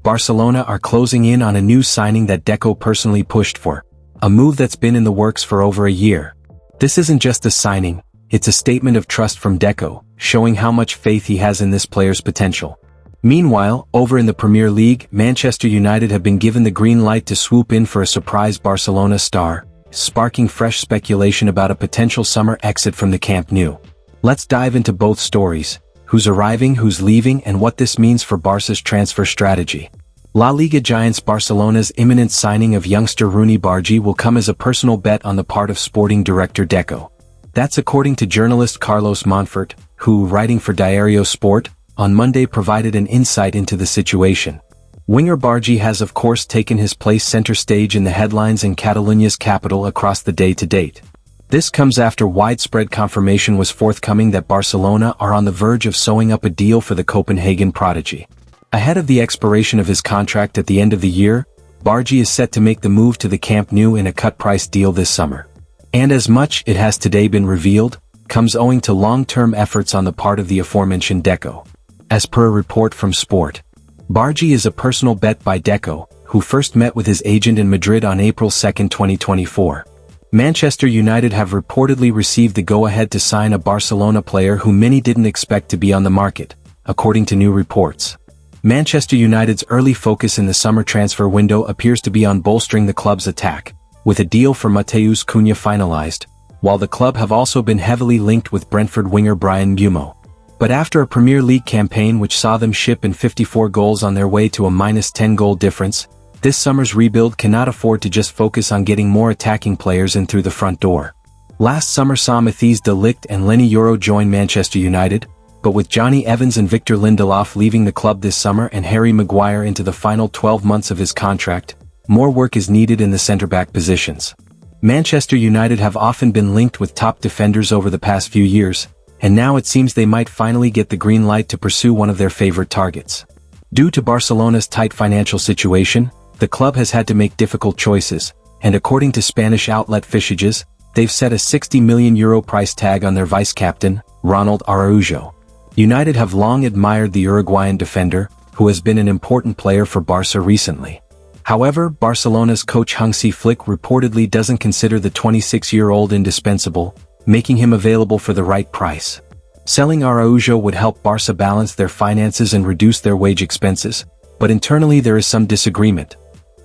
Barcelona are closing in on a new signing that Deco personally pushed for, a move that's been in the works for over a year. This isn't just a signing, it's a statement of trust from Deco, showing how much faith he has in this player's potential. Meanwhile, over in the Premier League, Manchester United have been given the green light to swoop in for a surprise Barcelona star, sparking fresh speculation about a potential summer exit from the Camp Nou. Let's dive into both stories, who's arriving, who's leaving, and what this means for Barca's transfer strategy. La Liga giants Barcelona's imminent signing of youngster Rooney Bargi will come as a personal bet on the part of sporting director Deco. That's according to journalist Carlos Montfort, who, writing for Diario Sport, on Monday provided an insight into the situation. Winger Bargi has of course taken his place center stage in the headlines in Catalonia's capital across the day to date. This comes after widespread confirmation was forthcoming that Barcelona are on the verge of sewing up a deal for the Copenhagen prodigy. Ahead of the expiration of his contract at the end of the year, Bargi is set to make the move to the Camp Nou in a cut-price deal this summer. And as much, it has today been revealed, comes owing to long-term efforts on the part of the aforementioned Deco. As per a report from Sport, Bargi is a personal bet by Deco, who first met with his agent in Madrid on April 2, 2024. Manchester United have reportedly received the go-ahead to sign a Barcelona player who many didn't expect to be on the market, according to new reports. Manchester United's early focus in the summer transfer window appears to be on bolstering the club's attack, with a deal for Matheus Cunha finalized, while the club have also been heavily linked with Brentford winger Bryan Mbeumo. But after a Premier League campaign which saw them ship in 54 goals on their way to a -10 goal difference, this summer's rebuild cannot afford to just focus on getting more attacking players in through the front door. Last summer saw Matthijs de Ligt and Lenny Yoro join Manchester United, but with Johnny Evans and Victor Lindelof leaving the club this summer and Harry Maguire into the final 12 months of his contract, more work is needed in the centre-back positions. Manchester United have often been linked with top defenders over the past few years, and now it seems they might finally get the green light to pursue one of their favorite targets. Due to Barcelona's tight financial situation, the club has had to make difficult choices, and according to Spanish outlet Fichajes, they've set a €60 million price tag on their vice-captain, Ronald Araujo. United have long admired the Uruguayan defender, who has been an important player for Barca recently. However, Barcelona's coach Hansi Flick reportedly doesn't consider the 26-year-old indispensable, making him available for the right price. Selling Araujo would help Barca balance their finances and reduce their wage expenses, but internally there is some disagreement.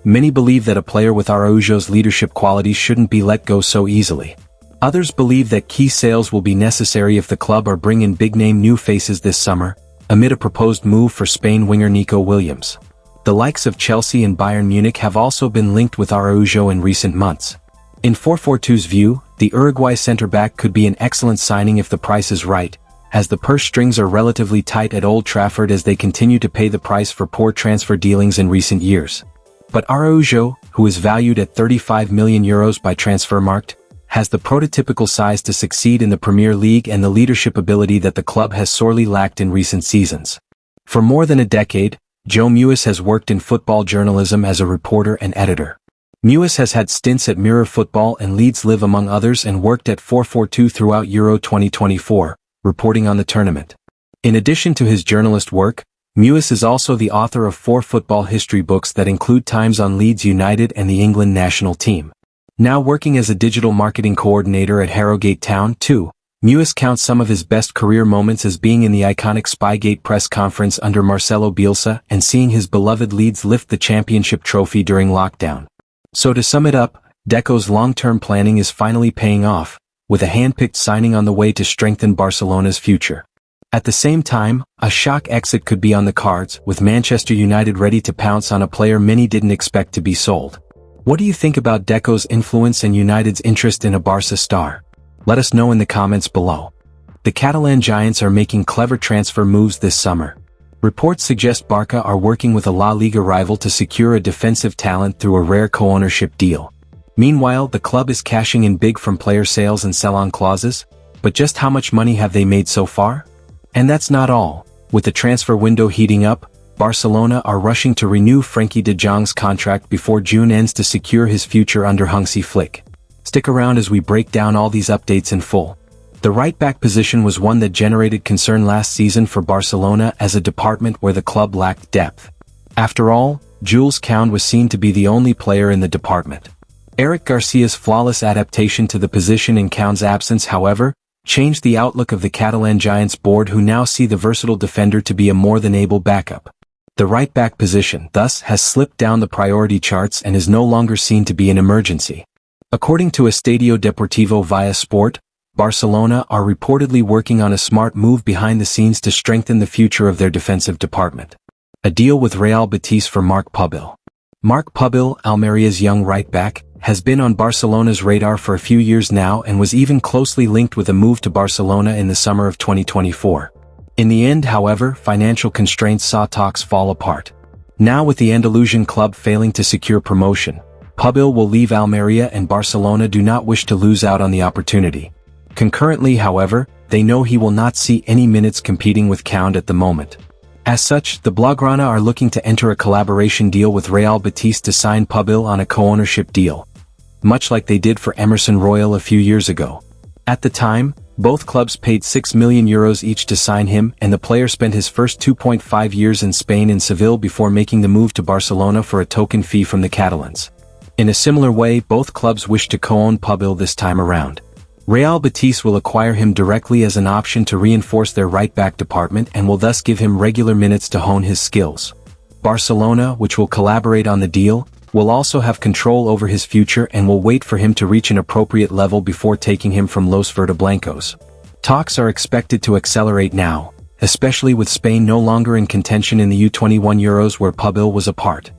Many believe that a player with Araujo's leadership qualities shouldn't be let go so easily. Others believe that key sales will be necessary if the club are bringing big-name new faces this summer, amid a proposed move for Spain winger Nico Williams. The likes of Chelsea and Bayern Munich have also been linked with Araujo in recent months. In 442's view, the Uruguay centre-back could be an excellent signing if the price is right, as the purse strings are relatively tight at Old Trafford as they continue to pay the price for poor transfer dealings in recent years. But Araujo, who is valued at €35 million by Transfermarkt, has the prototypical size to succeed in the Premier League and the leadership ability that the club has sorely lacked in recent seasons. For more than a decade, Joe Mewis has worked in football journalism as a reporter and editor. Mewis has had stints at Mirror Football and Leeds Live among others and worked at 442 throughout Euro 2024, reporting on the tournament. In addition to his journalist work, Mewis is also the author of 4 football history books that include times on Leeds United and the England national team. Now working as a digital marketing coordinator at Harrogate Town, too, Mewis counts some of his best career moments as being in the iconic Spygate press conference under Marcelo Bielsa and seeing his beloved Leeds lift the championship trophy during lockdown. So to sum it up, Deco's long-term planning is finally paying off, with a hand-picked signing on the way to strengthen Barcelona's future. At the same time, a shock exit could be on the cards, with Manchester United ready to pounce on a player many didn't expect to be sold. What do you think about Deco's influence and United's interest in a Barca star? Let us know in the comments below. The Catalan giants are making clever transfer moves this summer. Reports suggest Barca are working with a La Liga rival to secure a defensive talent through a rare co-ownership deal. Meanwhile, the club is cashing in big from player sales and sell-on clauses, but just how much money have they made so far? And that's not all. With the transfer window heating up, Barcelona are rushing to renew Frenkie de Jong's contract before June ends to secure his future under Hansi Flick. Stick around as we break down all these updates in full. The right-back position was one that generated concern last season for Barcelona as a department where the club lacked depth. After all, Jules Koundé was seen to be the only player in the department. Eric Garcia's flawless adaptation to the position in Koundé's absence, however, changed the outlook of the Catalan Giants board, who now see the versatile defender to be a more than able backup. The right-back position, thus, has slipped down the priority charts and is no longer seen to be an emergency. According to Estadio Deportivo via Sport, Barcelona are reportedly working on a smart move behind the scenes to strengthen the future of their defensive department. A deal with Real Betis for Marc Pubil. Marc Pubil, Almeria's young right-back, has been on Barcelona's radar for a few years now and was even closely linked with a move to Barcelona in the summer of 2024. In the end, however, financial constraints saw talks fall apart. Now, with the Andalusian club failing to secure promotion, Pubil will leave Almeria, and Barcelona do not wish to lose out on the opportunity. Concurrently, however, they know he will not see any minutes competing with Koundé at the moment. As such, the Blaugrana are looking to enter a collaboration deal with Real Betis to sign Pubil on a co-ownership deal, much like they did for Emerson Royal a few years ago. At the time, both clubs paid €6 million each to sign him, and the player spent his first 2.5 years in Spain in Seville before making the move to Barcelona for a token fee from the Catalans. In a similar way, both clubs wish to co-own Pubil this time around. Real Betis will acquire him directly as an option to reinforce their right-back department and will thus give him regular minutes to hone his skills. Barcelona, which will collaborate on the deal, will also have control over his future and will wait for him to reach an appropriate level before taking him from Los Verdeblancos. Talks are expected to accelerate now, especially with Spain no longer in contention in the U21 Euros where Pubil was a part.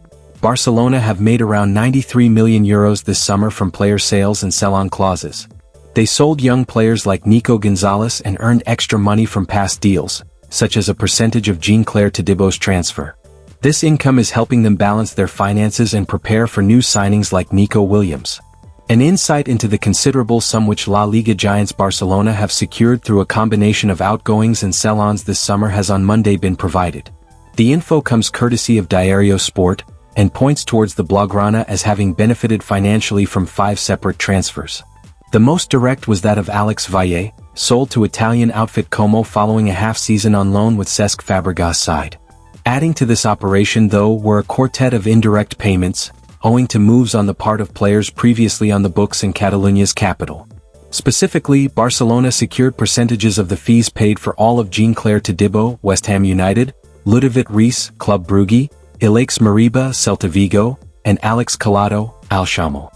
Barcelona have made around €93 million this summer from player sales and sell-on clauses. They sold young players like Nico Gonzalez and earned extra money from past deals, such as a percentage of Jean-Claire Todibo's transfer. This income is helping them balance their finances and prepare for new signings like Nico Williams. An insight into the considerable sum which La Liga giants Barcelona have secured through a combination of outgoings and sell-ons this summer has on Monday been provided. The info comes courtesy of Diario Sport, and points towards the Blaugrana as having benefited financially from 5 separate transfers. The most direct was that of Alex Valle, sold to Italian outfit Como following a half-season on loan with Cesc Fabregas' side. Adding to this operation, though, were a quartet of indirect payments, owing to moves on the part of players previously on the books in Catalonia's capital. Specifically, Barcelona secured percentages of the fees paid for all of Jean-Claire Todibo, West Ham United, Ludovic Reis, Club Brugge, Ilaix Mariba, Celta Vigo, and Alex Collado, Al Shamal.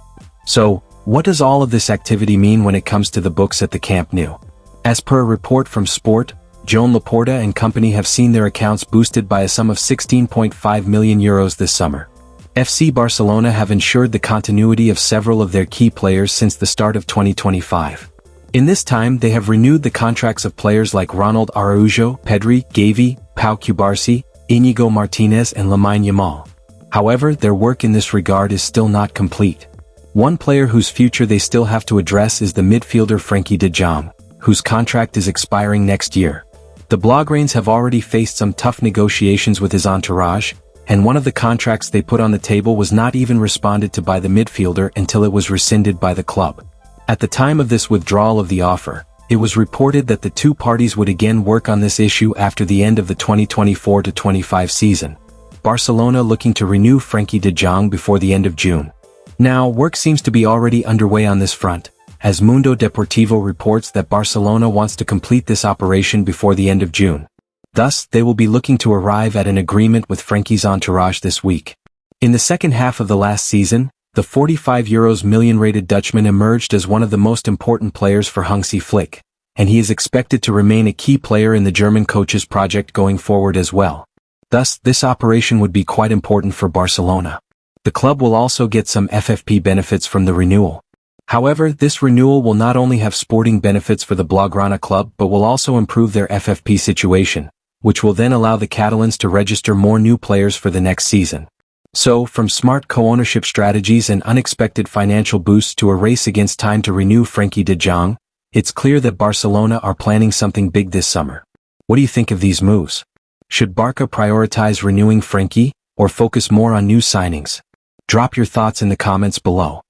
So, what does all of this activity mean when it comes to the books at the Camp Nou? As per a report from Sport, Joan Laporta and company have seen their accounts boosted by a sum of €16.5 million this summer. FC Barcelona have ensured the continuity of several of their key players since the start of 2025. In this time, they have renewed the contracts of players like Ronald Araujo, Pedri, Gavi, Pau Cubarsí, Íñigo Martínez and Lamine Yamal. However, their work in this regard is still not complete. One player whose future they still have to address is the midfielder Frenkie de Jong, whose contract is expiring next year. The Blaugranes have already faced some tough negotiations with his entourage, and one of the contracts they put on the table was not even responded to by the midfielder until it was rescinded by the club. At the time of this withdrawal of the offer, it was reported that the two parties would again work on this issue after the end of the 2024-25 season. Barcelona looking to renew Frenkie de Jong before the end of June. Now, work seems to be already underway on this front, as Mundo Deportivo reports that Barcelona wants to complete this operation before the end of June. Thus, they will be looking to arrive at an agreement with Frenkie's entourage this week. In the second half of the last season, the €45 million rated Dutchman emerged as one of the most important players for Hansi Flick, and he is expected to remain a key player in the German coach's project going forward as well. Thus, this operation would be quite important for Barcelona. The club will also get some FFP benefits from the renewal. However, this renewal will not only have sporting benefits for the Blaugrana club but will also improve their FFP situation, which will then allow the Catalans to register more new players for the next season. So, from smart co-ownership strategies and unexpected financial boosts to a race against time to renew Frenkie de Jong, it's clear that Barcelona are planning something big this summer. What do you think of these moves? Should Barca prioritize renewing Frenkie, or focus more on new signings? Drop your thoughts in the comments below.